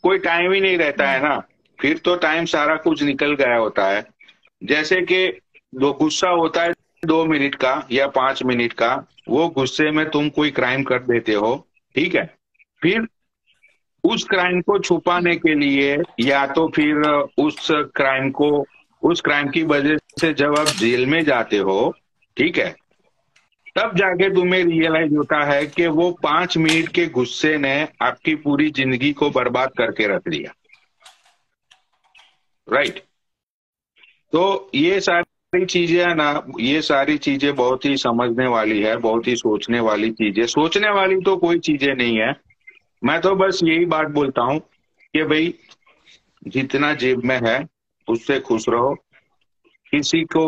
कोई टाइम ही नहीं रहता है ना, फिर तो टाइम सारा कुछ निकल गया होता है। जैसे कि दो गुस्सा होता है 2 मिनट का या 5 मिनट का, वो गुस्से में तुम कोई क्राइम कर देते हो, ठीक है। फिर उस क्राइम को छुपाने के लिए या तो फिर उस क्राइम को उस क्राइम की वजह से जब आप जेल में जाते हो, ठीक है, तब जाके तुम्हें रियलाइज होता है कि वो 5 मिनट के गुस्से ने आपकी पूरी जिंदगी को बर्बाद करके रख दिया। राइट। तो ये सारी चीजें है ना, ये सारी चीजें बहुत ही समझने वाली है, बहुत ही सोचने वाली चीजें। सोचने वाली तो कोई चीजें नहीं है। मैं तो बस यही बात बोलता हूँ कि भाई, जितना जेब में है उससे खुश रहो। किसी को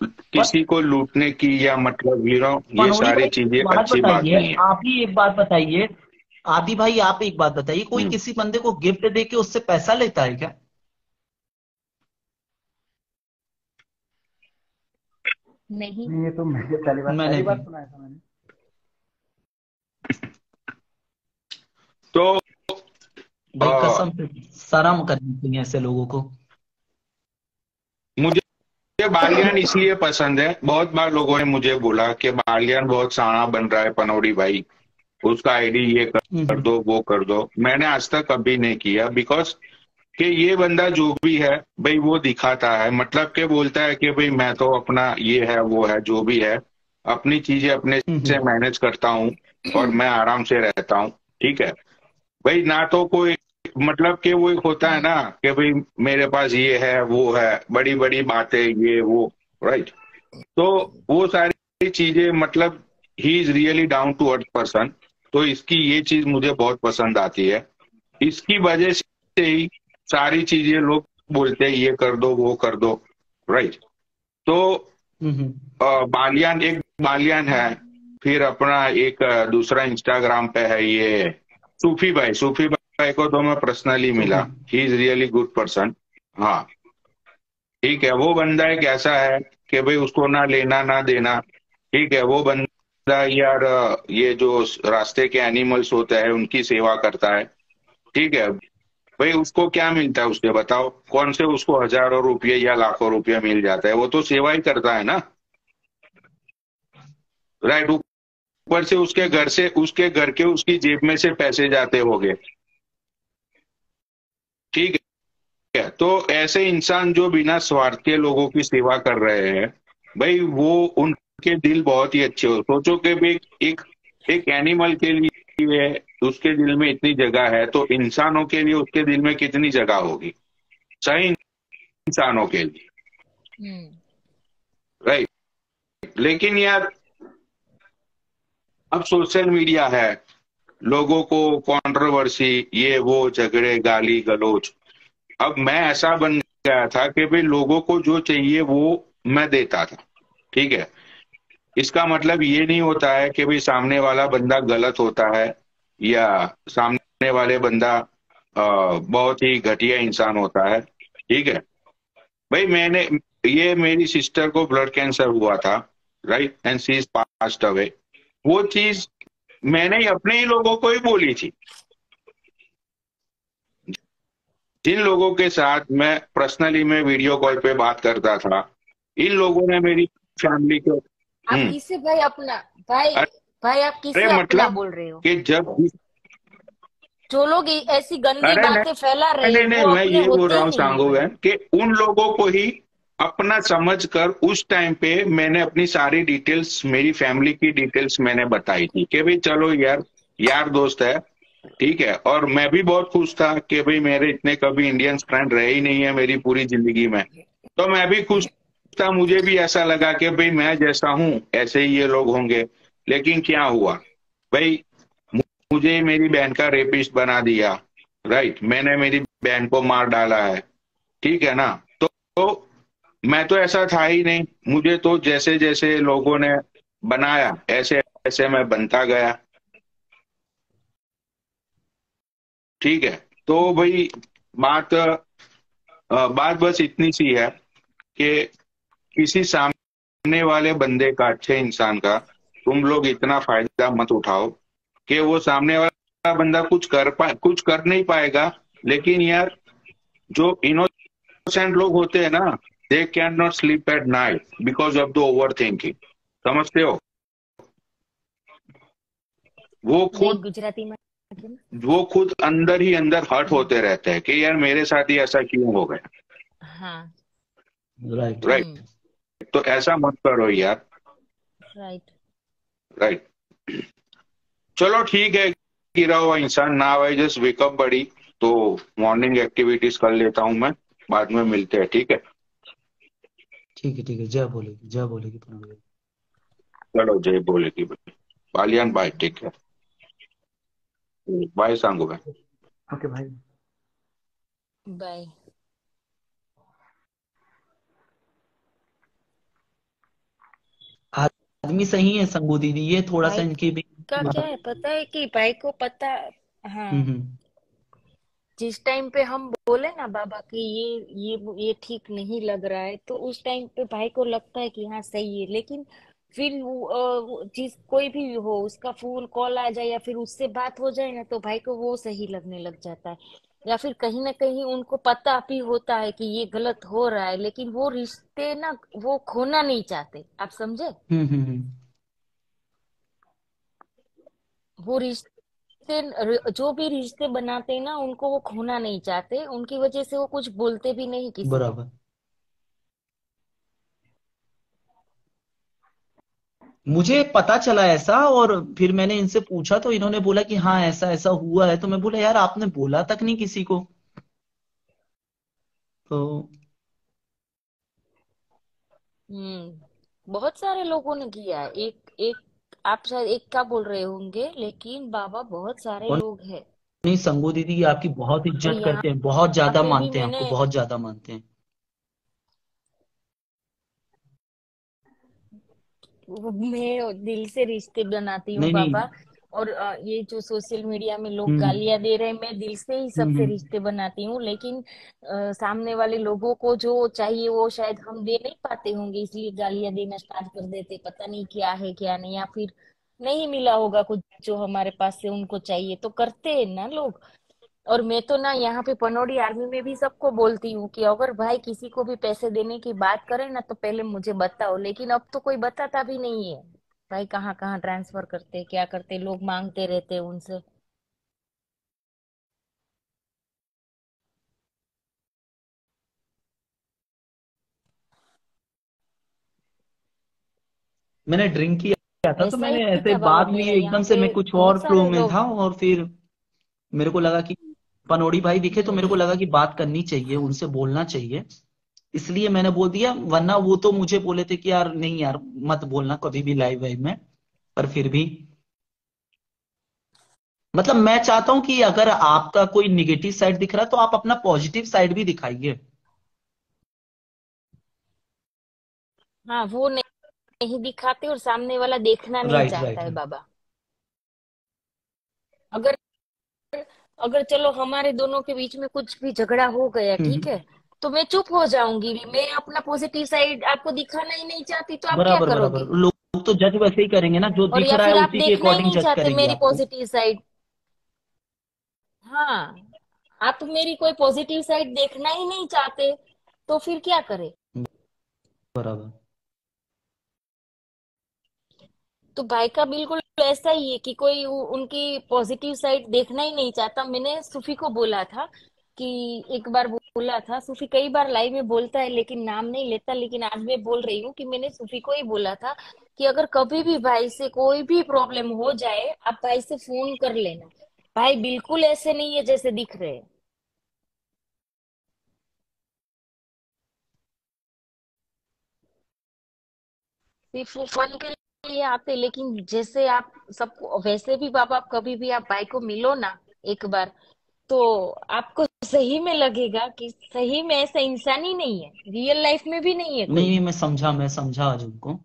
पर किसी को लूटने की या मतलब ये मनोड़ी सारी भाई चीजें एक बात अच्छी बात बताइए, नहीं है। आप ही एक बात बताइए, आदि भाई आप एक बात बताइए, कोई हम्म। किसी बंदे को गिफ्ट दे के उससे पैसा लेता है क्या? नहीं। नहीं, ये तो मैंने मैंने पहली बार भी। सुना है मैंने। तो भाई आ, कसम से शर्म करनी चाहिए ऐसे लोगों को। मुझे बालियान इसलिए पसंद है, बहुत बार लोगों ने मुझे बोला कि बालियान बहुत शाना बन रहा है पनौड़ी भाई, उसका आईडी ये कर हम्म। दो वो कर दो। मैंने आज तक कभी नहीं किया, बिकॉज कि ये बंदा जो भी है भाई वो दिखाता है, मतलब के बोलता है कि भाई मैं तो अपना ये है वो है जो भी है, अपनी चीजें अपने से हम्म। मैनेज करता हूँ और मैं आराम से रहता हूँ, ठीक है। भाई ना तो कोई मतलब कि वो एक होता है ना कि भाई मेरे पास ये है वो है, बड़ी बड़ी बातें ये वो। राइट। तो वो सारी चीजें मतलब ही is really down to earth person. तो इसकी ये चीज मुझे बहुत पसंद आती है। इसकी वजह से ही सारी चीजें लोग बोलते हैं ये कर दो वो कर दो। राइट। तो हम्म। बालियान एक बालियान है। फिर अपना एक दूसरा इंस्टाग्राम पे है ये सूफी भाई। सूफी भाई को तो मैं पर्सनली मिला, Sufi. He is really good person. हाँ, ठीक है। वो बंदा एक ऐसा है कि भाई उसको ना लेना ना देना, ठीक है। वो बंदा यार ये जो रास्ते के एनिमल्स होते हैं उनकी सेवा करता है, ठीक है। भाई उसको क्या मिलता है उससे बताओ, कौन से उसको हजारों रुपये या लाखों रुपये मिल जाता है, वो तो सेवा ही करता है ना। राइट। ऊपर से उसके घर के उसकी जेब में से पैसे जाते होंगे, ठीक है। तो ऐसे इंसान जो बिना स्वार्थ के लोगों की सेवा कर रहे हैं, भाई वो उनके दिल बहुत ही अच्छे हो। सोचो कि भाई एक एक एनिमल के लिए उसके दिल में इतनी जगह है, तो इंसानों के लिए उसके दिल में कितनी जगह होगी, सही इंसानों के लिए। हम्म। राइट। लेकिन यार अब सोशल मीडिया है, लोगों को कंट्रोवर्सी ये वो झगड़े गाली गलौज। अब मैं ऐसा बन गया था कि भाई लोगों को जो चाहिए वो मैं देता था, ठीक है। इसका मतलब ये नहीं होता है कि भाई सामने वाला बंदा गलत होता है या सामने वाले बंदा बहुत ही घटिया इंसान होता है, ठीक है। भाई मैंने ये मेरी सिस्टर को ब्लड कैंसर हुआ था, right, and she is passed away. वो चीज मैंने अपने ही लोगों को ही बोली थी। जिन लोगों के साथ मैं पर्सनली में वीडियो कॉल पे बात करता था, इन लोगों ने मेरी फैमिली को। आप हम्म। किससे भाई अपना भाई, भाई आप अरे किससे अपना मतलब बोल रहे हो? कि जब जो लोग ऐसी गंदी अरे बातें फैला नहीं रहे नहीं नहीं, वो मैं अपने ये बोल होते रहा ही हूँ नहीं है सांगो भाई। बहन कि उन लोगों को ही अपना समझ कर उस टाइम पे मैंने अपनी सारी डिटेल्स, मेरी फैमिली की डिटेल्स मैंने बताई थी कि भाई चलो यार, यार दोस्त है, ठीक है। और मैं भी बहुत खुश था कि भाई मेरे इतने कभी इंडियन फ्रेंड रहे ही नहीं है मेरी पूरी जिंदगी में। तो मैं भी खुश था, मुझे भी ऐसा लगा कि भाई मैं जैसा हूं ऐसे ही ये लोग होंगे। लेकिन क्या हुआ भाई, मुझे मेरी बहन का रेपिस्ट बना दिया। राइट। मैंने मेरी बहन को मार डाला है, ठीक है ना। तो मैं तो ऐसा था ही नहीं, मुझे तो जैसे जैसे लोगों ने बनाया ऐसे ऐसे मैं बनता गया, ठीक है। तो भाई बात बात बस इतनी सी है कि किसी सामने वाले बंदे का, अच्छे इंसान का तुम लोग इतना फायदा मत उठाओ कि वो सामने वाला बंदा कुछ कर नहीं पाएगा, लेकिन यार जो इनोसेंट लोग होते हैं ना, they can not sleep at night because of the over thinking. समझते हो? वो नहीं, खुद गुजराती में। वो खुद अंदर ही अंदर हर्ट होते रहते हैं कि यार मेरे साथ ही ऐसा क्यों हो गया। हाँ। राइट। राइट। हम्म। तो ऐसा मत करो यार। राइट। राइट। चलो ठीक है, गिरा हुआ इंसान ना, आई जस्ट वेकअप बड़ी। तो मॉर्निंग एक्टिविटीज कर लेता हूँ मैं, बाद में मिलते हैं, ठीक है? ठीक है, ठीक है, जय बोलेगी पुनः। चलो जय बोलेगी भाई। Baliyan bye, take care. Bye Sangu भाई। ओके भाई। बाय। आदमी सही है संगू दीदी, ये थोड़ा सा भाई इनकी भी का क्या है मतलब। पता है कि भाई को पता। हाँ। हम्म। जिस टाइम पे हम बोले ना बाबा कि ये ठीक नहीं लग रहा है, तो उस टाइम पे भाई को लगता है कि हाँ सही है, लेकिन फिर जिस कोई भी हो उसका फोन कॉल आ जाए या फिर उससे बात हो जाए ना, तो भाई को वो सही लगने लग जाता है। या फिर कहीं ना कहीं उनको पता भी होता है कि ये गलत हो रहा है, लेकिन वो रिश्ते ना वो खोना नहीं चाहते, आप समझे। हम्म। वो रिश्ते जो भी रिश्ते बनाते हैं ना, उनको वो खोना नहीं चाहते, उनकी वजह से वो कुछ बोलते भी नहीं किसी को। बराबर। मुझे पता चला ऐसा, और फिर मैंने इनसे पूछा तो इन्होंने बोला कि हाँ ऐसा ऐसा हुआ है। तो मैं बोला यार आपने बोला तक नहीं किसी को। तो बहुत सारे लोगों ने किया है। एक एक आप शायद एक का बोल रहे होंगे, लेकिन बाबा बहुत सारे और लोग हैं। नहीं, संगू दीदी आपकी बहुत और इज्जत यहाँ करते हैं, बहुत ज्यादा पे भी मानते हैं आपको, मैंने बहुत ज्यादा मानते हैं। मैं दिल से रिश्ते बनाती हूँ नहीं नहीं। बाबा। और ये जो सोशल मीडिया में लोग हम्म गालियां दे रहे हैं, मैं दिल से ही सबसे हम्म। रिश्ते बनाती हूँ, लेकिन सामने वाले लोगों को जो चाहिए वो शायद हम दे नहीं पाते होंगे, इसलिए गालियां देना स्टार्ट कर देते। पता नहीं क्या है क्या नहीं, या फिर नहीं मिला होगा कुछ जो हमारे पास से उनको चाहिए, तो करते हैं ना लोग। और मैं तो ना यहाँ पे पनौड़ी आर्मी में भी सबको बोलती हूँ कि अगर भाई किसी को भी पैसे देने की बात करे ना, तो पहले मुझे बताओ। लेकिन अब तो कोई बताता भी नहीं है। भाई कहाँ कहाँ ट्रांसफर करते क्या करते, लोग मांगते रहते हैं उनसे। मैंने ड्रिंक किया था तो ऐसा मैंने ही ऐसे था बाबा, बाद में मेरा एकदम यहाँ से पे मैं कुछ और बहुत फ्लो सारे में लोग। था, और फिर मेरे को लगा कि पनोड़ी भाई दिखे तो मेरे को हम्म। लगा कि बात करनी चाहिए, उनसे बोलना चाहिए। इसलिए मैंने बोल दिया, वरना वो तो मुझे बोले थे कि यार नहीं यार मत बोलना कभी भी लाइव वाइव में। पर फिर भी मतलब मैं चाहता हूं कि अगर आपका कोई निगेटिव साइड दिख रहा है तो आप अपना पॉजिटिव साइड भी दिखाइए। हाँ, वो नहीं दिखाते और सामने वाला देखना नहीं राइट चाहता राइट है राइट। बाबा। अगर अगर चलो हमारे दोनों के बीच में कुछ भी झगड़ा हो गया, ठीक है, हम्म। तो मैं चुप हो जाऊंगी। मैं अपना पॉजिटिव साइड आपको दिखाना ही नहीं चाहती, तो आप क्या बराबर बराबर, करोगे। लोग तो जज वैसे ही करेंगे ना, जो और दिख या रहा है फिर आप उसी के देखना ही अकॉर्डिंग नहीं जज चाहते करेंगे मेरी आपको। Positive side. हाँ, आप मेरी कोई पॉजिटिव साइड देखना ही नहीं चाहते, तो फिर क्या करें। बराबर। तो भाई का बिल्कुल ऐसा ही है कि कोई उनकी पॉजिटिव साइड देखना ही नहीं चाहता। मैंने सूफी को बोला था कि एक बार बोला था, सूफी कई बार लाइव में बोलता है लेकिन नाम नहीं लेता, लेकिन आज मैं बोल रही हूँ कि मैंने सूफी को ही बोला था कि अगर कभी भी भाई से कोई भी प्रॉब्लम हो जाए, आप भाई से फोन कर लेना। भाई बिल्कुल ऐसे नहीं है जैसे दिख रहे हैं। सिर्फ वो फन के लिए आते, लेकिन जैसे आप सबको वैसे भी बाबा, आप कभी भी आप भाई को मिलो ना एक बार, तो आपको सही में लगेगा कि सही में ऐसा इंसान ही नहीं है, रियल लाइफ में भी नहीं है नहीं कोई। नहीं, मैं समझा आज उनको।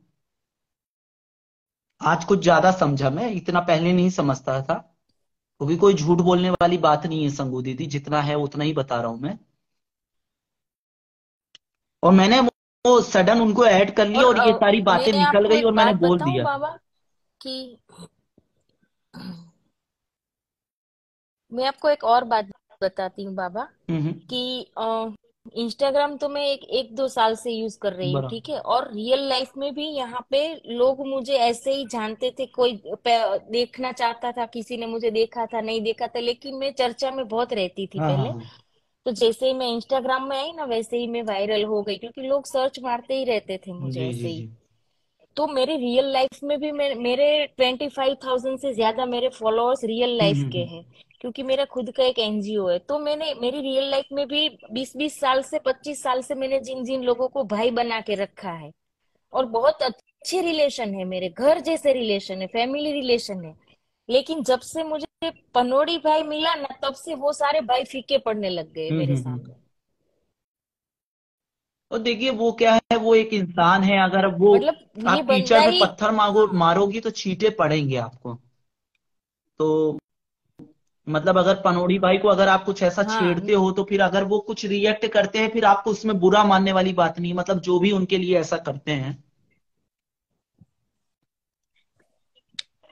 आज कुछ ज्यादा समझा, मैं इतना पहले नहीं समझता था। क्योंकि कोई झूठ बोलने वाली बात नहीं है संगू दीदी, जितना है उतना ही बता रहा हूं मैं। और मैंने वो सडन उनको ऐड कर लिया और और ये सारी बातें मैं निकल आपको गई एक और मैंने बात बोल बताऊं दिया। बाबा कि मैं आपको एक और बात बताती हूँ बाबा हम्म। कि इंस्टाग्राम तो मैं एक दो साल से यूज कर रही हूँ, बराबर। ठीक है। और रियल लाइफ में भी यहाँ पे लोग मुझे ऐसे ही जानते थे, कोई देखना चाहता था, किसी ने मुझे देखा था, नहीं देखा था, लेकिन मैं चर्चा में बहुत रहती थी हाँ हाँ पहले। हाँ। तो जैसे ही मैं इंस्टाग्राम में आई ना, वैसे ही मैं वायरल हो गई, क्योंकि लोग सर्च मारते ही रहते थे मुझे जी ऐसे जी ही। जी। तो मेरे रियल लाइफ में भी मेरे 25,000 से ज्यादा मेरे फॉलोअर्स रियल लाइफ के हम्म। हैं, क्योंकि मेरा खुद का एक एनजीओ है। तो मैंने मेरी रियल लाइफ में भी 20-20 साल से 25 साल से मैंने जिन जिन लोगों को भाई बना के रखा है, और बहुत अच्छे रिलेशन है, मेरे घर जैसे रिलेशन है, फैमिली रिलेशन है। लेकिन जब से मुझे पनोड़ी भाई मिला ना, तब से वो सारे भाई फीके पड़ने लग गए मेरे हम्म। सामने। और देखिए वो क्या है, वो एक इंसान है, अगर वो मतलब ये आप बंदा कीचड़ में ही, पत्थर मारोगी तो छींटे पड़ेंगे आपको। तो मतलब अगर पनोड़ी भाई को अगर आप कुछ ऐसा हाँ। छेड़ते हो तो फिर अगर वो कुछ रिएक्ट करते हैं फिर आपको उसमें बुरा मानने वाली बात नहीं, मतलब जो भी उनके लिए ऐसा करते हैं।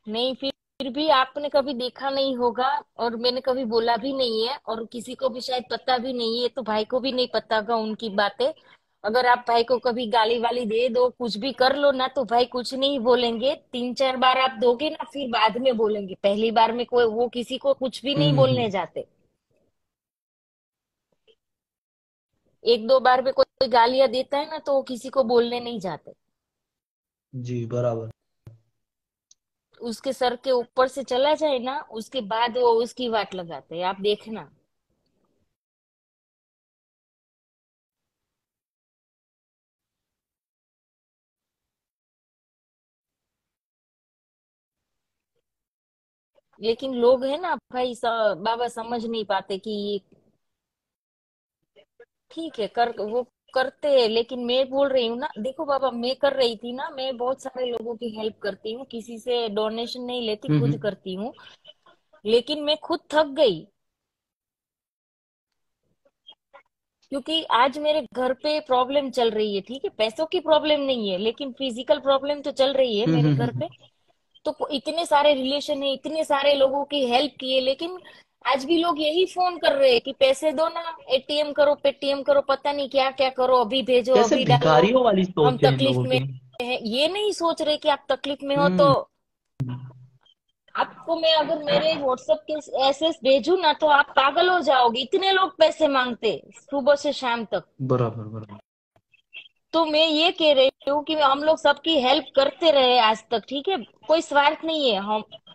नहीं, फिर भी आपने कभी देखा नहीं होगा, और मैंने कभी बोला भी नहीं है, और किसी को भी शायद पता भी नहीं है, तो भाई को भी नहीं पता होगा उनकी बातें। अगर आप भाई को कभी गाली वाली दे दो, कुछ भी कर लो ना, तो भाई कुछ नहीं बोलेंगे। 3-4 बार आप दोगे ना, फिर बाद में बोलेंगे। पहली बार में कोई वो किसी को कुछ भी नहीं बोलने हम्म। जाते। 1-2 बार में कोई गालियां देता है ना, तो वो किसी को बोलने नहीं जाते। जी बराबर। उसके सर के ऊपर से चला जाए ना, उसके बाद वो उसकी वाट लगाते हैं, आप देखना। लेकिन लोग है ना भाई, बाबा समझ नहीं पाते कि ये ठीक है, कर वो करते हैं। लेकिन मैं बोल रही हूँ ना, देखो बाबा, मैं कर रही थी ना, मैं बहुत सारे लोगों की हेल्प करती हूँ, किसी से डोनेशन नहीं लेती, खुद हम्म। करती हूँ। लेकिन मैं खुद थक गई, क्योंकि आज मेरे घर पे प्रॉब्लम चल रही है, ठीक है, पैसों की प्रॉब्लम नहीं है, लेकिन फिजिकल प्रॉब्लम तो चल रही है मेरे घर हम्म। पे। तो इतने सारे रिलेशन है, इतने सारे लोगों की हेल्प किए, लेकिन आज भी लोग यही फोन कर रहे हैं कि पैसे दो ना, एटीएम करो, पेटीएम करो, पता नहीं क्या क्या करो, अभी भेजो, कैसे अभी डालो, भिखारियों वाली हम सोच है इन तकलीफ लोगों में की। हैं। ये नहीं सोच रहे कि आप तकलीफ में हो तो। हम्म। आपको मैं अगर मेरे व्हाट्सएप के एसएस भेजू ना, तो आप पागल हो जाओगे, इतने लोग पैसे मांगते सुबह से शाम तक। बराबर बराबर। तो मैं ये कह रही हूँ कि हम लोग सबकी हेल्प करते रहे आज तक, ठीक है। कोई स्वार्थ नहीं है।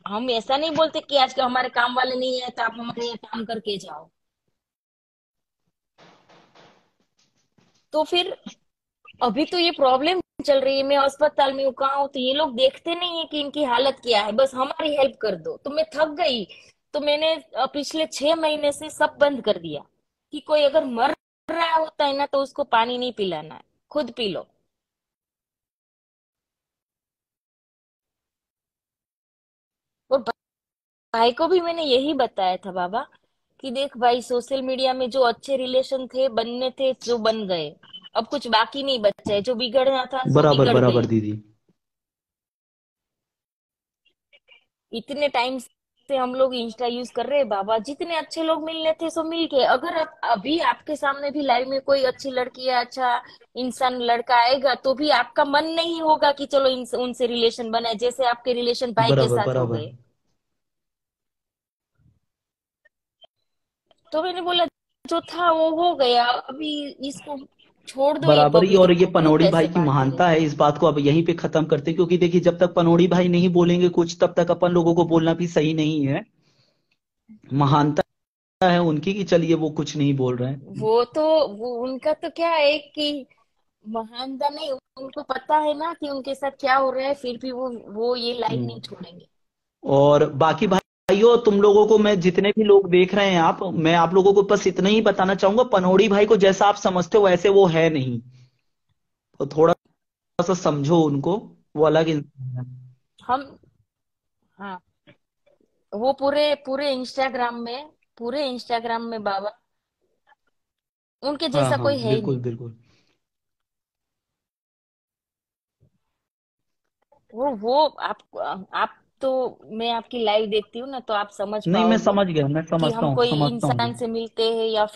हम ऐसा नहीं बोलते कि आज के हमारे काम वाले नहीं है तो आप हमारे यहाँ काम करके जाओ। तो फिर अभी तो ये प्रॉब्लम चल रही है, मैं अस्पताल में हूँ, कहाँ हूँ, तो ये लोग देखते नहीं है कि इनकी हालत क्या है, बस हमारी हेल्प कर दो। तो मैं थक गई। तो मैंने पिछले 6 महीने से सब बंद कर दिया, कि कोई अगर मर रहा होता है ना, तो उसको पानी नहीं पिलाना है, खुद पी लो। और भाई को भी मैंने यही बताया था बाबा, कि देख भाई, सोशल मीडिया में जो अच्छे रिलेशन थे, बनने थे, जो बन गए। अब कुछ बाकी नहीं बचा है, जो बिगड़ना था सो बराबर बिगड़ बराबर गए। दीदी। इतने टाइम से हम लोग इंस्टा यूज कर रहे हैं बाबा, जितने अच्छे लोग मिलने थे सो मिल गए। अगर अभी आपके सामने भी लाइव में कोई अच्छी लड़की या अच्छा इंसान लड़का आएगा, तो भी आपका मन नहीं होगा कि चलो उनसे रिलेशन बनाए, जैसे आपके रिलेशन भाई के बराबर साथ हो बराबर। गए। तो मैंने बोला, जो था वो हो गया, अभी इसको छोड़ दो, ये बराबर ही। और पब्लिक ये को क्यों पनौड़ी भाई पैसे की बांटते महानता रहते है, हो। इस बात को अब यहीं पे खत्म करते हैं, क्योंकि देखिए जब तक पनौड़ी भाई नहीं बोलेंगे कुछ तब तक अपन लोगों को बोलना भी सही नहीं है। महानता है उनकी कि चलिए वो कुछ नहीं बोल रहे हैं। वो तो, वो उनका तो क्या है कि महानता नहीं, उनको पता है ना कि उनके साथ क्या हो रहा है, फिर भी वो ये लाइन हम्म। नहीं छोड़ेंगे। और बाकी भाइयों, तुम लोगों को मैं जितने भी लोग देख रहे हैं आप, मैं आप लोगों को बस इतना ही बताना चाहूंगा, पनौड़ी भाई को जैसा आप समझते हो वैसे वो है नहीं। तो थोड़ा सा समझो उनको, वो अलग इंसान है। हम, हाँ, वो पूरे पूरे इंस्टाग्राम में बाबा, उनके हाँ जैसा हाँ कोई है ही बिल्कुल नहीं। बिल्कुल। वो आप तो मैं आपकी लाइव देखती हूँ ना, तो आप समझ नहीं, मैं पाओगे समझ गया, मैं कि हम कोई समझता हूँ इंसान दीदी। से मिलते हैं या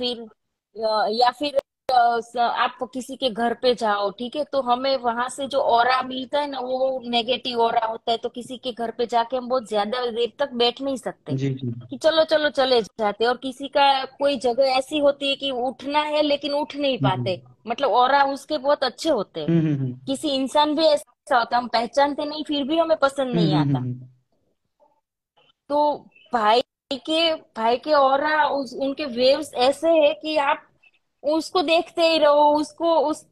फिर आप किसी के घर पे जाओ, ठीक है, तो हमें वहां से जो ऑरा मिलता है ना, वो नेगेटिव ऑरा होता है। तो किसी के घर पे जाके हम बहुत ज्यादा देर तक बैठ नहीं सकते जी जी। कि चलो चलो चले जाते। और किसी का कोई जगह ऐसी होती है कि उठना है लेकिन उठ नहीं हम्म पाते, मतलब ऑरा उसके बहुत अच्छे होते हैं। हम्म। किसी इंसान भी ऐसा होता है, हम पहचानते नहीं फिर भी हमें पसंद नहीं आता। हम्म। तो भाई भाई के ऑरा उनके वेव्स ऐसे है कि आप उसको देखते ही रहो, उसको उस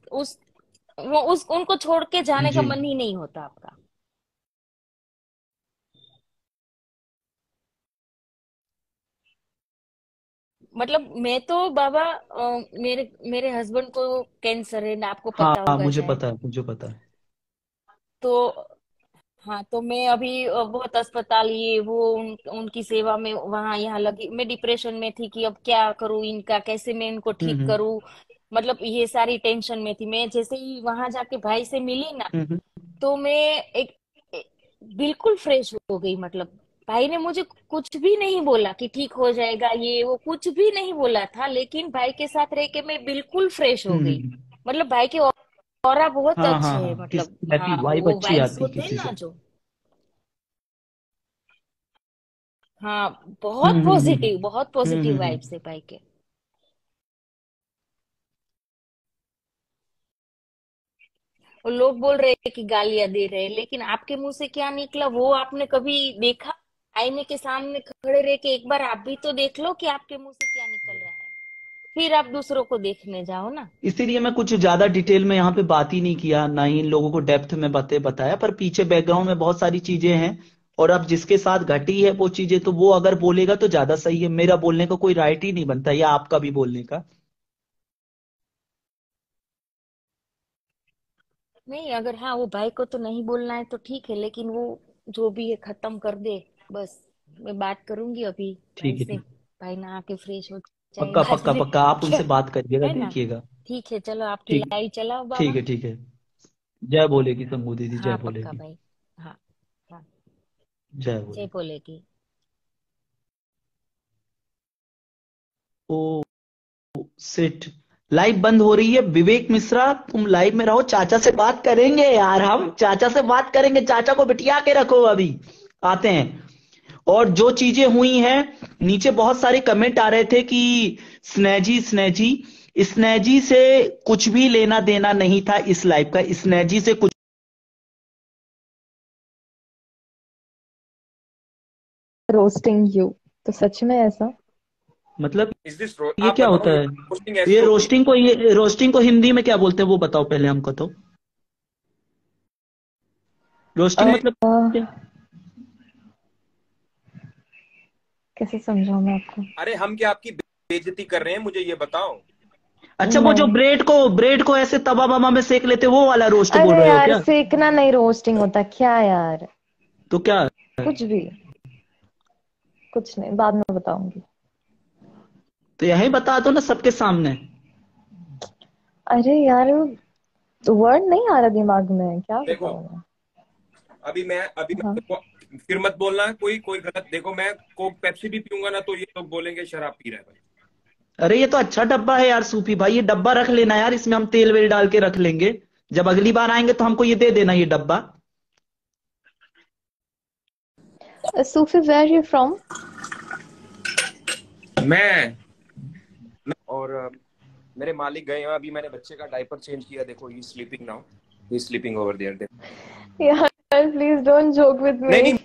वो उस उनको छोड़ के जाने का जी। मन ही नहीं होता आपका। मतलब मैं तो बाबा मेरे मेरे हस्बैंड को कैंसर है ना, आपको हाँ पता हाँ, होगा मुझे शायद। पता है, मुझे पता है। तो हाँ, तो मैं अभी बहुत अस्पताल ये वो उनकी सेवा में वहां यहाँ लगी। मैं डिप्रेशन में थी कि अब क्या करूँ इनका, कैसे मैं इनको ठीक हम्म करूँ। मतलब ये सारी टेंशन में थी। मैं जैसे ही वहां जाके भाई से मिली ना, हम्म। तो मैं एक बिल्कुल फ्रेश हो गई। मतलब भाई ने मुझे कुछ भी नहीं बोला कि ठीक हो जाएगा ये वो, कुछ भी नहीं बोला था, लेकिन भाई के साथ रह के मैं बिल्कुल फ्रेश हो गई। हम्म। मतलब भाई के ऑरा बहुत हाँ हाँ अच्छे है, हाँ, मतलब किसी रहती हाँ, वाइब वो अच्छी वाइब्स आती होते हैं किसी ना से। जो, हाँ, बहुत पॉजिटिव, बहुत पॉजिटिव वाइब्स हम्म। है भाई के। और लोग बोल रहे हैं कि गालियां दे रहे हैं, लेकिन आपके मुंह से क्या निकला वो आपने कभी देखा? आईने के सामने खड़े रह के एक बार आप भी तो देख लो कि आपके मुंह से क्या निकल रहा है, फिर आप दूसरों को देखने जाओ ना। इसीलिए मैं कुछ ज्यादा डिटेल में यहाँ पे बात ही नहीं किया, ना ही इन लोगों को डेप्थ में बताया, पर पीछे बैकग्राउंड में बहुत सारी चीजें हैं। और अब जिसके साथ घटी है वो चीजें, तो वो अगर बोलेगा तो ज्यादा सही है। मेरा बोलने का कोई राइट ही नहीं बनता, या आपका भी बोलने का। नहीं, अगर हाँ वो भाई को तो नहीं बोलना है तो ठीक है, लेकिन वो जो भी है खत्म कर दे बस। मैं बात करूंगी अभी भाई ठीक है, से, ठीक। भाई ना आके फ्रेश हो जाए पक्का बाद पक्का में। पक्का, आप क्या उनसे बात करिएगा, है ना? देखिएगा। ठीक है, चलो आपकी ठीक। लाइव चलाओ ठीक बाबा। है, ठीक है। जय बोलेगी शंभू दीदी, जय हाँ पक्का बोलेगी। भाई। हाँ हाँ, जय जय बोलेगी। बोलेगी। ओ सिट। लाइव बंद हो रही है। विवेक मिश्रा, तुम लाइव में रहो, चाचा से बात करेंगे यार, हम चाचा से बात करेंगे, चाचा को बिठा के रखो अभी। आते हैं। और जो चीजें हुई हैं, नीचे बहुत सारे कमेंट आ रहे थे कि स्नेजी स्नेजी, स्नेजी से कुछ भी लेना देना नहीं था इस लाइव का, स्नेजी से कुछ। रोस्टिंग यू, तो सच में ऐसा? मतलब इज दिस ये आप क्या बताओ, होता ये है? पोस्टिंग ऐसी होती है? ये रोस्टिंग को हिंदी में क्या बोलते हैं वो बताओ पहले हमको तो। रोस्टिंग अ, मतलब क्या? कैसे समझाऊं मैं आपको? अरे हम क्या आपकी बेइज्जती कर रहे हैं, मुझे ये बताओ। अच्छा, वो जो नहीं, ब्रेड को ऐसे तवा ववा में सेक लेते, वो वाला रोस्ट बोल अरे रहे हो यार क्या? सेकना नहीं रोस्टिंग होता क्या यार? तो क्या? कुछ भी, कुछ नहीं, बाद में बताऊंगी। तो यही बता दो ना सबके सामने। अरे यार, वर्ड नहीं आ रहा दिमाग में, क्या देखो, बताऊं मैं? अभी मैं हाँ। देखो, फिर मत बोलना कोई कोई गलत। देखो, मैं कोक पेप्सी भी पीऊंगा ना तो ये लोग बोलेंगे शराब पी रहा है भाई। अरे ये तो अच्छा डब्बा है यार सूफी भाई, ये डब्बा रख लेना यार, इसमें हम तेल वेल डाल के रख लेंगे। जब अगली बार आएंगे तो हमको ये दे देना, ये डब्बा। सूफी, वेयर यू फ्रॉम? मैं और मेरे मालिक गए हैं। अभी मैंने बच्चे का डायपर चेंज किया। देखो, he sleeping now, he sleeping over there. यार प्लीज डोंट जोक विद नहीं मी। नहीं,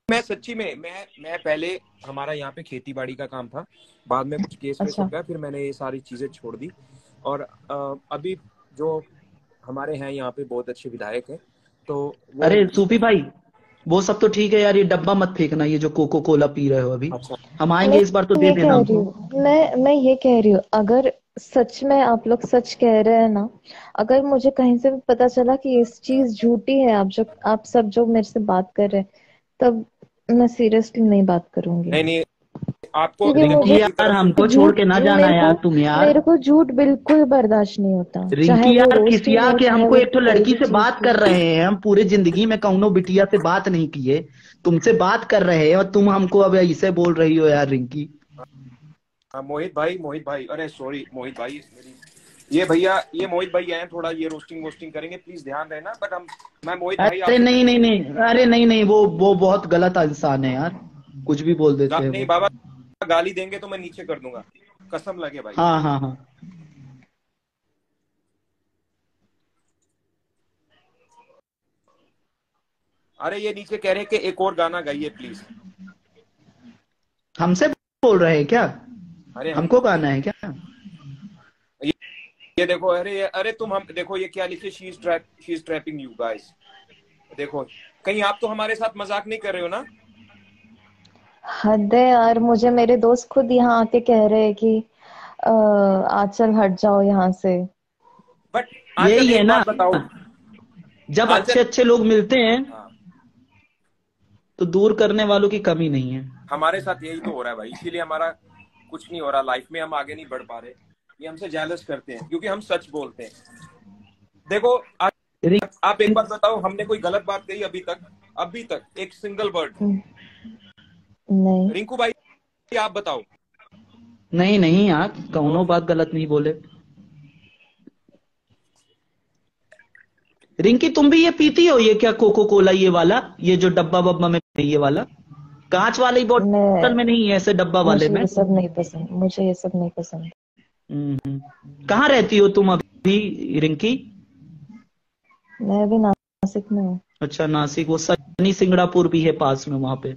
मैं सच्ची में, मैं पहले, हमारा यहाँ पे खेती बाड़ी का काम था। बाद में कुछ केस वेस हो अच्छा। गया, फिर मैंने ये सारी चीजें छोड़ दी। और अभी जो हमारे हैं यहाँ पे बहुत अच्छे विधायक हैं, तो वो। अरे सूफी भाई, वो सब तो ठीक है यार, ये डब्बा मत फेंकना, ये जो कोको कोला पी रहे हो अभी। अच्छा। हम आएंगे इस बार तो मैं दे ये देना कह रही हमको। हूँ, मैं ये कह रही हूँ, अगर सच में आप लोग सच कह रहे हैं ना, अगर मुझे कहीं से भी पता चला कि इस चीज झूठी है, आप सब जो मेरे से बात कर रहे हैं, तब मैं सीरियसली नहीं बात करूंगी। नहीं नहीं, आपको क्योंकि रिंकी मुझे मेरी यार तरफ से हमको छोड़ झूठ के ना जाना मेरे यार तुम यार। को झूठ बिल्कुल बर्दाश्त नहीं होता, चाहे रिंकी वो यार रोस्टिंग खिसिया हो के चाहे हमको वो एक तो कोई लड़की भी से चीज बात हो। कर रहे हैं हम, पूरे जिंदगी में कौनो बिटिया से बात नहीं किए, तुमसे बात कर रहे हैं और तुम हमको अब ऐसे बोल रही हो यार रिंकी। हाँ, मोहित भाई, अरे सॉरी मोहित भाई, ये मोहित भाई आए हैं, थोड़ा ये रोस्टिंग वोस्टिंग करेंगे, प्लीज ध्यान देना। बट मैं मोहित भाई अरे आपसे नहीं नहीं नहीं, अरे नहीं नहीं, वो बहुत गलत इंसान है यार, कुछ भी बोल देते हैं नहीं वो। बाबा, गाली देंगे तो मैं नीचे कर दूंगा, कसम लगे भाई। हाँ हाँ हाँ। अरे ये नीचे कह रहे हैं कि एक और गाना गाइए प्लीज। हमसे बोल रहे हैं क्या? अरे हम हमको गाना है क्या? ये, ये देखो, अरे तुम हम देखो ये क्या लिखे, she is trapping you guys. देखो कहीं आप तो हमारे साथ मजाक नहीं कर रहे हो ना? हद है यार, मुझे मेरे दोस्त खुद यहाँ आके कह रहे हैं कि आंचल हट जाओ यहाँ से। बट आंचल यही है एक ना, बात बताओ, जब अच्छे आंचल, अच्छे लोग मिलते हैं हाँ, तो दूर करने वालों की कमी नहीं है। हमारे साथ यही तो हो रहा है भाई, इसीलिए हमारा कुछ नहीं हो रहा लाइफ में, हम आगे नहीं बढ़ पा रहे। ये हमसे जेलस करते हैं क्योंकि हम सच बोलते हैं। देखो आप एक बात बताओ, हमने कोई गलत बात कही अभी तक एक सिंगल वर्ड? नहीं रिंकू भाई आप बताओ। नहीं नहीं यार, तो कौनो बात गलत नहीं बोले। रिंकी तुम भी ये पीती हो ये क्या, कोको कोला ये वाला, ये जो डब्बा बब्बा में ये वाला, कांच वाली बोतल मैं में नहीं है, ऐसे डब्बा वाले मुझे में। ये सब नहीं पसंद, मुझे ये सब नहीं पसंद। कहाँ रहती हो तुम अभी रिंकी? मैं अभी नासिक में हूँ, अच्छा नासिक, वो सनी सिंगड़ापुर भी है पास में वहां पे।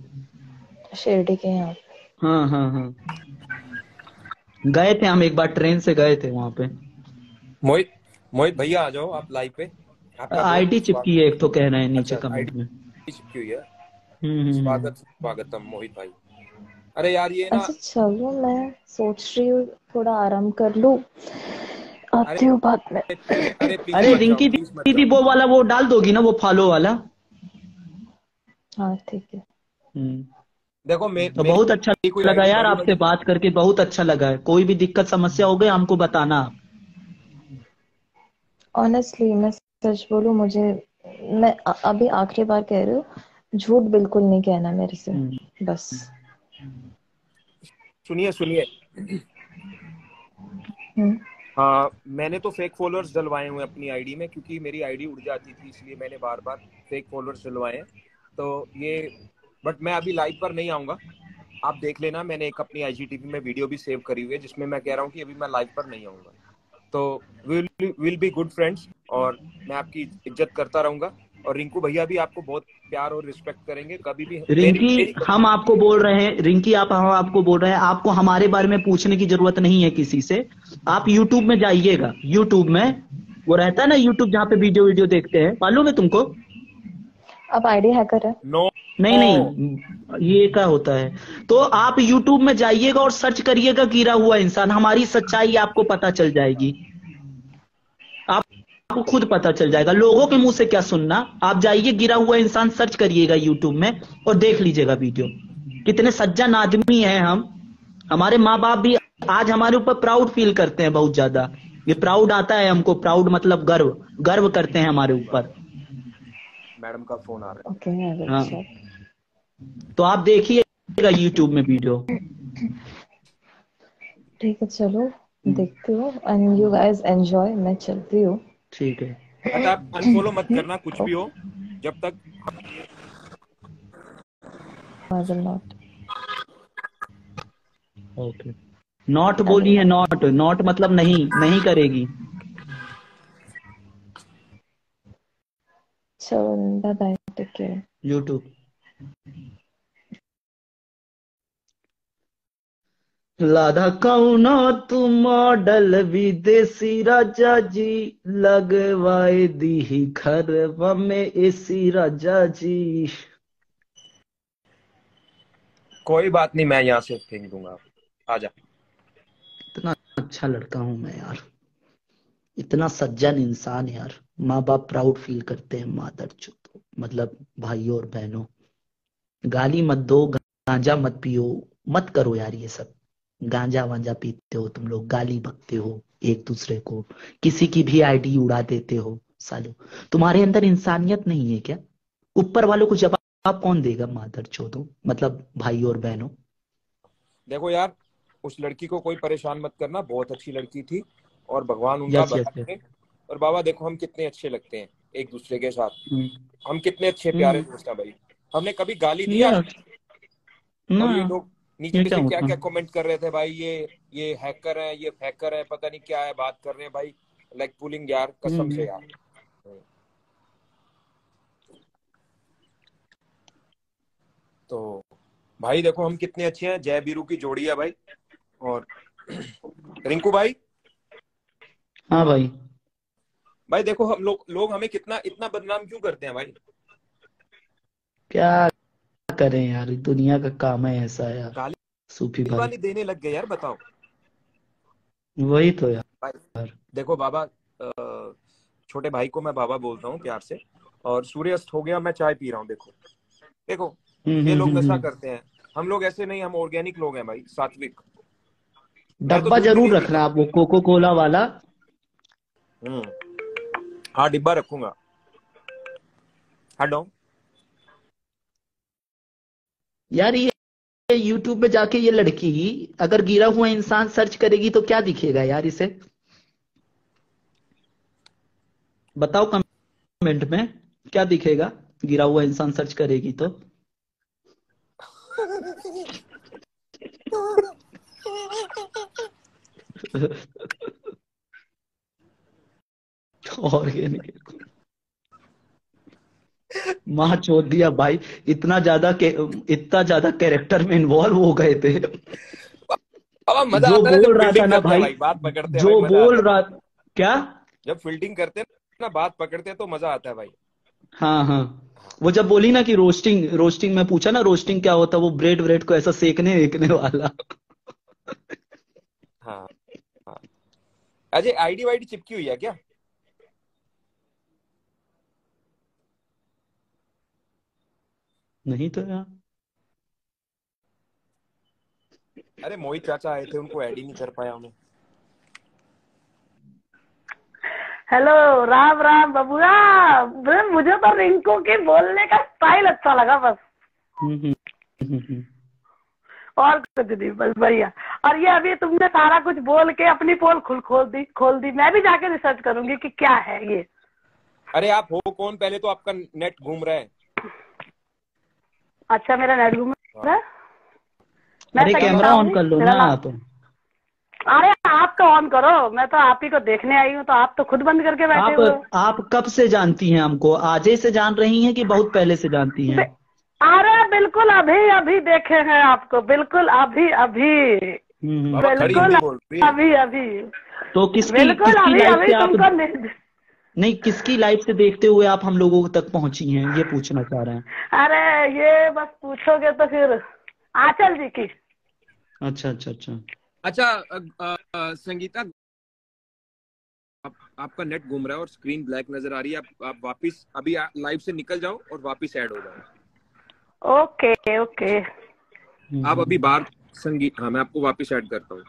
शिरडी के यहाँ। हाँ हाँ हाँ, गए थे हम एक बार, ट्रेन से गए थे वहां पे। मोहित मोहित भैया आ जाओ आप लाइव पे, आपका बहुत आईडी चिपकी है एक तो, कह रहे हैं नीचे अच्छा कमेंट में। आईडी चिपकी हुई है। हम्म। स्वागतम मोहित भाई। अरे यार ये ना, अच्छा चलो, मैं सोच रही हूँ थोड़ा आराम कर लूँ, अरे आती हूँ बाद में। प्लीज अरे मत जाओ, रिंकी प्लीज मत दीदी जाओ। वो वाला वो डाल दोगी ना, वो फॉलो वाला? हाँ ठीक है। देखो तो मेरी बहुत अच्छा कोई लगा आईडी यार बड़ी आपसे बड़ी, बात करके, बहुत अच्छा लगा है। कोई भी दिक्कत समस्या हो गई हमको बताना आप। ऑनेस्टली मैं सच बोलूं, मुझे मैं अभी आखिरी बार कह रही हूँ, झूठ बिल्कुल नहीं कहना मेरे से, बस। सुनिए हम्म। हाँ, मैंने तो फेक फॉलोअर्स डलवाए हुए अपनी आईडी में, क्योंकि मेरी आईडी उड़ जाती थी, इसलिए मैंने बार बार फेक फॉलोअर्स डलवाए हैं। तो ये, बट मैं अभी लाइव पर नहीं आऊंगा, आप देख लेना, मैंने एक अपनी आईजीटीवी में वीडियो भी सेव करी हुई है जिसमें मैं कह रहा हूँ कि अभी मैं लाइव पर नहीं आऊंगा। तो विल बी गुड फ्रेंड्स, और मैं आपकी इज्जत करता रहूंगा, और रिंकू भैया भी आपको बहुत प्यार और रिस्पेक्ट करेंगे, कभी भी रिंकी मेरी हम आपको बोल रहे हैं, रिंकी हम आपको बोल रहे हैं, आपको हमारे बारे में पूछने की जरूरत नहीं है किसी से। आप यूट्यूब में जाइएगा, यूट्यूब में वो रहता है ना यूट्यूब, जहाँ पे वीडियो देखते हैं, मालूम है तुमको? अब आईडी हैकर है? नो, नहीं नहीं, ये क्या होता है? तो आप YouTube में जाइएगा और सर्च करिएगा गिरा हुआ इंसान, हमारी सच्चाई आपको पता चल जाएगी, आपको खुद पता चल जाएगा, लोगों के मुंह से क्या सुनना। आप जाइए गिरा हुआ इंसान सर्च करिएगा YouTube में और देख लीजिएगा वीडियो। कितने सज्जन आदमी हैं हम, हमारे माँ बाप भी आज हमारे ऊपर प्राउड फील करते हैं बहुत ज्यादा। ये प्राउड आता है हमको, प्राउड मतलब गर्व, गर्व करते हैं हमारे ऊपर। मैडम का फोन आ रहा है। ओके हाँ, अच्छा। तो आप देखिएगा YouTube में वीडियो। ठीक है चलो, देखती हूँ, एंड यू गाइस एंजॉय, मैं चलती हूँ। ठीक है। बट आप अनफॉलो मत करना कुछ भी हो, जब तक I will not. Okay, not बोली है, नॉट, नॉट मतलब नहीं, नहीं करेगी। चलो bye bye, take care. YouTube लाधा कौनो तू मॉडल विदेशी राजा जी, लगवाए दी घरवा में एसी राजा जी। कोई बात नहीं, मैं यहाँ से फेंक दूंगा, आजा। इतना अच्छा लड़का हूं मैं यार, इतना सज्जन इंसान यार, माँ बाप प्राउड फील करते हैं। मादर चोद मतलब भाइयों और बहनों, गाली मत दो, गांजा मत पियो, मत करो यार ये सब। गांजा वांजा पीते हो तुम लोग, गाली बकते हो एक दूसरे को, किसी की भी आईडी उड़ा देते हो सालो। तुम्हारे अंदर इंसानियत नहीं है क्या? ऊपर वालों को जवाब कौन देगा मादर चोदो, मतलब भाई और बहनों। देखो यार, उस लड़की को कोई परेशान मत करना, बहुत अच्छी लड़की थी और भगवान उनका यस यस भला यस। करे। और बाबा देखो हम कितने अच्छे लगते हैं एक दूसरे के साथ, हम कितने अच्छे प्यारे दोस्त हैं भाई। हमने कभी गाली दी आज यस तक? ना। और ये लोग ये नीचे क्या से क्या होता? क्या कमेंट कर रहे थे भाई, ये हैकर है, ये हैकर है, पता नहीं क्या है बात कर रहे हैं भाई। लाइक पुलिंग यार, कसम से यार। तो भाई देखो हम कितने अच्छे हैं, जय बीरू की जोड़ी है भाई। और रिंकू भाई, हाँ भाई। भाई देखो हम लोग हमें कितना इतना बदनाम क्यों करते हैं भाई? क्या करें यार, दुनिया का काम है ऐसा यार। गाली सूफी भाई, वाली देने लग गए यार, बताओ। वही तो यार। भाई देखो बाबा, छोटे भाई को मैं बाबा बोलता हूँ प्यार से। और सूर्यास्त हो गया, मैं चाय पी रहा हूँ। देखो देखो, ये लोग नशा हम्म। करते हैं, हम लोग ऐसे नहीं, हम ऑर्गेनिक लोग हैं भाई, सात्विक। मैं तो डब्बा दूध भी नहीं जरूर पीता। रखना आप, वो कोको कोला वाला। हाँ डिब्बा रखूंगा। हटो। यार ये यूट्यूब पे जाके ये लड़की अगर गिरा हुआ इंसान सर्च करेगी तो क्या दिखेगा यार इसे? बताओ कमेंट में, क्या दिखेगा गिरा हुआ इंसान सर्च करेगी तो? ऑर्गेनिक। माँ चोद दिया भाई। इतना ज्यादा कैरेक्टर में इन्वॉल्व हो गए थे। बाबा मजा जो आता है ना जब बोल रहा था फील्डिंग ना करते हैं भाई, भाई, बात पकड़ते हैं भाई, जो मजा आता बोल है। रहा, क्या? जब फील्डिंग करते हैं ना, बात पकड़ते हैं तो मजा आता है भाई। हाँ हाँ। वो जब बोली ना कि रोस्टिंग रोस्टिंग, में पूछा ना रोस्टिंग क्या होता, वो ब्रेड ब्रेड को ऐसा सेकने वेकने वाला। हाँ हाँ। अजय आईडी वाईडी चिपकी हुई है क्या? नहीं तो यार। अरे मोहित चाचा आए थे, उनको ऐड ही नहीं कर पाया मैं। हेलो, राम राम बबुआ। मुझे तो रिंकू के बोलने का स्टाइल अच्छा लगा बस, हम्म। और कुछ नहीं, बस बढ़िया। और ये अभी तुमने सारा कुछ बोल के अपनी पोल खोल दी। मैं भी जाके रिसर्च करूंगी कि क्या है ये। अरे आप हो कौन? पहले तो आपका नेट घूम रहा है। अच्छा, मेरा नेट घूम रहा है। मैं अरे संगीता कैमरा ऑन हूँ, कर लो मेरा ना नाम। आप। अरे आप तो ऑन करो, मैं तो आप ही को देखने आई हूँ, तो आप तो खुद बंद करके बैठे आप हुए हो। आप कब से जानती हैं हमको? आज ही से जान रही हैं कि बहुत पहले से जानती हैं? अरे बिल्कुल अभी अभी देखे हैं आपको, बिल्कुल अभी अभी, बाबा खड़ी बिल्कुल हिंदी बोल रही है। अभी अभी, तो किसकी बिल्कुल किसकी अभी लाइफ अभी से आप, तुमको नहीं किसकी लाइफ से देखते हुए आप हम लोगों तक पहुंची हैं, ये पूछना चाह रहे हैं। अरे ये बस पूछोगे तो फिर आंचल जी की। अच्छा अच्छा अच्छा। अच्छा संगीता, आपका नेट घूम रहा है और स्क्रीन ब्लैक नजर आ रही है। आप वापिस अभी लाइव से निकल जाओ और वापिस ऐड हो जाओ। Okay okay. आप अभी बाहर संगीत, हाँ मैं आपको वापिस ऐड करता हूँ।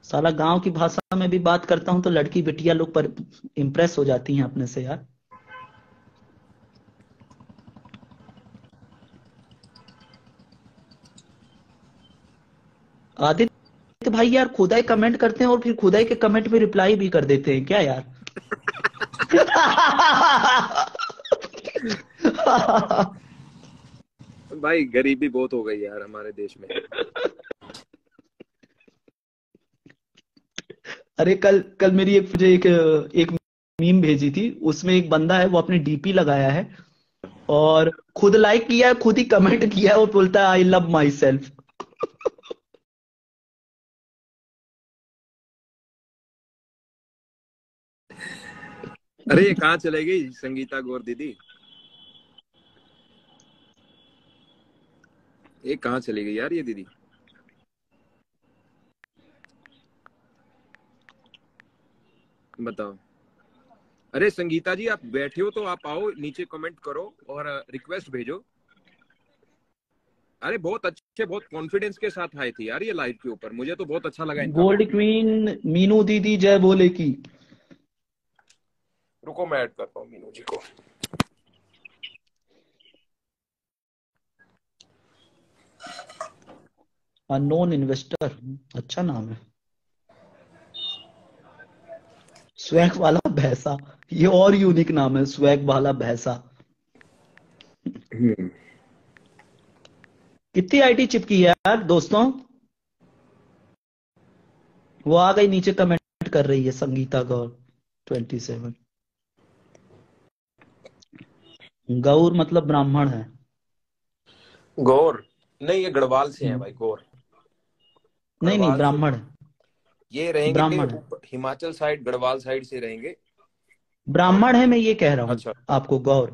साला गांव की भाषा में भी बात करता हूँ तो लड़की बिटिया लोग पर इम्प्रेस हो जाती हैं अपने से यार। आदित्य भाई यार खुदाई कमेंट करते हैं और फिर खुदाई के कमेंट पे रिप्लाई भी कर देते हैं क्या यार? भाई गरीबी बहुत हो गई यार हमारे देश में। अरे कल कल मेरी एक मीम भेजी थी, उसमें एक बंदा है वो अपने डीपी लगाया है और खुद लाइक किया है, खुद ही कमेंट किया है और बोलता है आई लव माई सेल्फ। अरे ये कहाँ चले गई संगीता गौर दीदी? ये कहाँ चली गई यार ये दीदी? बताओ। अरे संगीता जी आप बैठे हो तो आप आओ, नीचे कमेंट करो और रिक्वेस्ट भेजो। अरे बहुत अच्छे, बहुत कॉन्फिडेंस के साथ आए थे यार ये लाइव के ऊपर, मुझे तो बहुत अच्छा लगा इनका। गोल्ड क्वीन मीनू दीदी जय बोले की। रुको मैं ऐड करता हूँ मीनू जी को। अननोन इन्वेस्टर, अच्छा नाम है। स्वैग वाला भैंसा, ये और यूनिक नाम है, स्वैग वाला भैंसा। कितनी आईटी चिपकी है यार दोस्तों? वो आ गई नीचे, कमेंट कर रही है संगीता गौर 27। गौर मतलब ब्राह्मण है। गौर नहीं, ये गढ़वाल से है भाई, गौर नहीं नहीं, गढ़वाल से ब्राह्मण है, ये रहेंगे, ब्राह्मण है, हिमाचल साइड गढ़वाल साइड से रहेंगे। ब्राह्मण है, मैं ये कह रहा हूँ अच्छा आपको। गौर,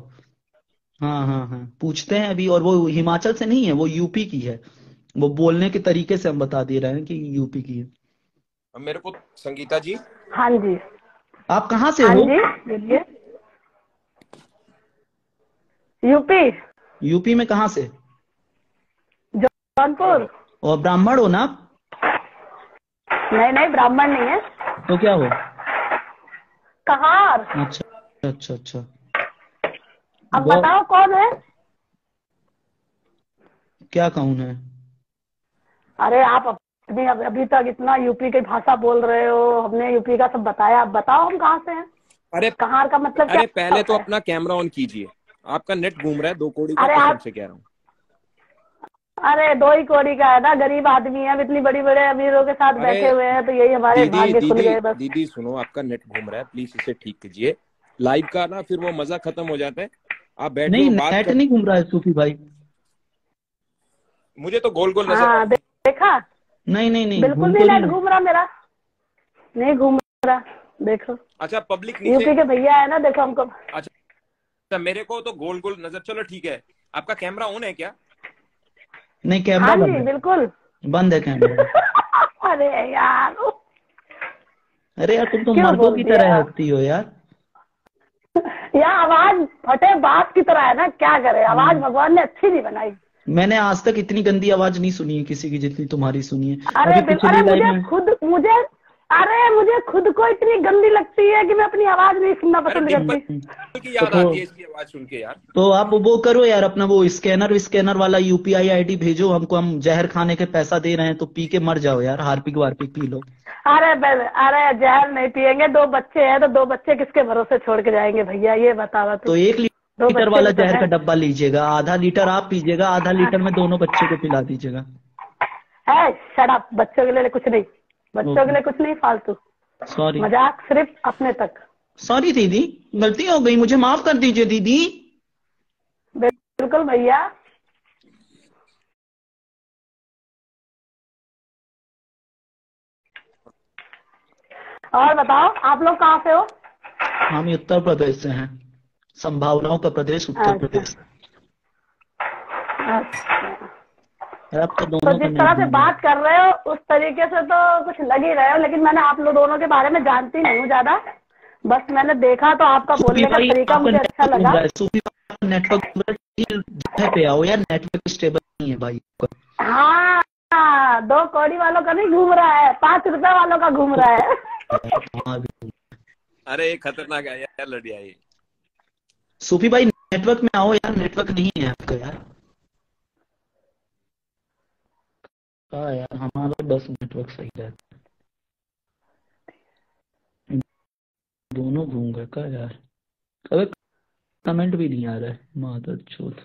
हाँ हाँ हाँ, पूछते हैं अभी। और वो हिमाचल से नहीं है, वो यूपी की है। वो बोलने के तरीके से हम बता दे रहे हैं कि यूपी की है। अब मेरे को संगीता जी, हाँ जी, आप कहाँ से हाँ हो? जी, बोलिए। यूपी, यूपी में कहाँ से? जौनपुर। और ब्राह्मण हो ना आप? नहीं नहीं, ब्राह्मण नहीं है। तो क्या हो? कहार। अच्छा अच्छा अच्छा। अब बताओ कौन है? क्या कौन है? अरे आप अपनी अभी तक इतना यूपी की भाषा बोल रहे हो, हमने यूपी का सब बताया, अब बताओ हम कहाँ से हैं? अरे कहार का मतलब क्या अरे पहले तो होता है? अपना कैमरा ऑन कीजिए, आपका नेट घूम रहा है 2 कौड़ी का, अरे कसम आप, से कह रहा हूँ। अरे 2 ही कौड़ी का है ना, गरीब आदमी है, इतनी बड़ी बड़े अमीरों के साथ अरे बैठे हुए हैं, तो यही हमारे दीदी भाग्य खुल दीदी गए बस। दीदी सुनो, आपका नेट घूम रहा है, प्लीज इसे ठीक कीजिए। लाइव का ना फिर वो मजा खत्म हो जाता है। आप बैठे नहीं, हो बात नेट कर, नहीं घूम रहा है सूफी भाई। मुझे तो गोल गोल नजर आ हाँ रहा है। देखा, नहीं नहीं नहीं, बिल्कुल घूम भी तो नेट नहीं। घूम रहा मेरा, नहीं घूम रहा, देखो। अच्छा पब्लिक नीचे, यूपी के भैया है ना, देखो हमको। अच्छा मेरे को तो गोल गोल नजर, चलो ठीक है। आपका कैमरा ऑन है क्या? नहीं, कैमरा हाँ बंद जी है, बिल्कुल। बंद है कैमरा। अरे यार, अरे यार, तुम तो क्यों मर्दों बोल की तरह दिया? हंसती हो यार। यार आवाज फटे बात की तरह है ना, क्या करे, आवाज भगवान ने अच्छी नहीं बनाई। मैंने आज तक इतनी गंदी आवाज नहीं सुनी है किसी की जितनी तुम्हारी सुनी है। अरे अभी पिछली लाइव में मुझे खुद को इतनी गंदी लगती है कि मैं अपनी आवाज नहीं सुनना अरे पसंद डिम्पल करती। की याद आती है इसकी आवाज सुन के यार। तो आप वो करो यार, अपना वो स्कैनर वाला यूपीआई आईडी भेजो हमको, हम जहर खाने के पैसा दे रहे हैं, तो पी के मर जाओ यार, हार्पिक वार्पिक पी लो। अरे जहर नहीं पियेंगे, 2 बच्चे हैं तो 2 बच्चे किसके भरोसे छोड़ के जाएंगे भैया, ये बतावा तो 1 2 लीटर बच्चे वाला भी तो जहर हैं। का डब्बा लीजिएगा, आधा लीटर आप पीजिएगा, आधा लीटर में दोनों बच्चे को पिला दीजिएगा। है शट अप, बच्चों के लिए कुछ नहीं, बच्चों के लिए कुछ नहीं, फालतू सॉरी मजाक सिर्फ अपने तक। सॉरी दीदी, गलती हो गई, मुझे माफ कर दीजिए दीदी। बिल्कुल भैया। और बताओ आप लोग कहाँ से हो? हम उत्तर प्रदेश से हैं, संभावनाओं का प्रदेश उत्तर प्रदेश। अच्छा, अब तो तो दोनों का जिस तरह से नहीं। बात कर रहे हो उस तरीके से तो कुछ लग ही रहे हो, लेकिन मैंने आप लोग दोनों के बारे में जानती नहीं हूँ ज्यादा, बस मैंने देखा तो आपका बोलने का तरीका मुझे अच्छा लगा। नेटवर्क जगह पे आओ यार, नेटवर्क स्टेबल नहीं है भाई। हाँ 2 कौड़ी वालों का नहीं घूम रहा है, 5 रुपए वालों का घूम रहा है। अरे खतरनाक है यार लड़िया ये। सूफी भाई नेटवर्क में आओ यार, नेटवर्क नहीं है आपका यार। यार हमारा बस नेटवर्क सही रहता है, दोनों घूम गए का यार। अबे कमेंट भी नहीं आ रहा है, मादर चोद।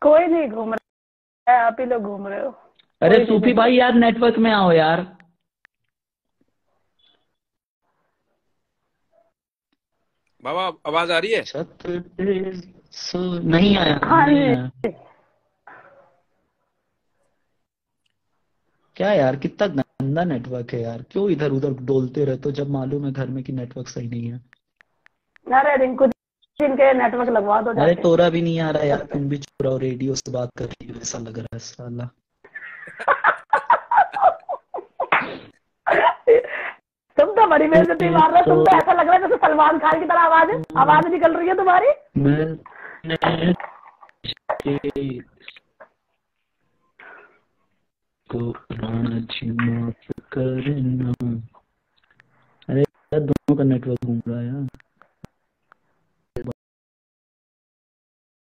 कोई नहीं घूम रहा है, आप ही लोग घूम रहे हो। अरे सूफी भाई यार नेटवर्क में आओ यार। बाबा आवाज आ रही है? नहीं आया, नहीं आया। क्या यार, कितना गंदा नेटवर्क है यार, क्यों इधर उधर डोलते रहते हो जब मालूम है घर में कि नेटवर्क सही नहीं है। अरे रिंकू जिनके नेटवर्क लगवा दो। अरे तोरा भी नहीं आ रहा यार, तुम भी चुप रहो, रेडियो से बात कर रही हो ऐसा लग रहा है साला। तुम तो बड़ी बेइज्जती मार रहे हो, तुम तो ऐसा लग रहा है जैसे सलमान खान की तरह आवाज निकल रही है तुम्हारी। को आज माफ करना। अरे यार दोनों का नेटवर्क घूम रहा है यार।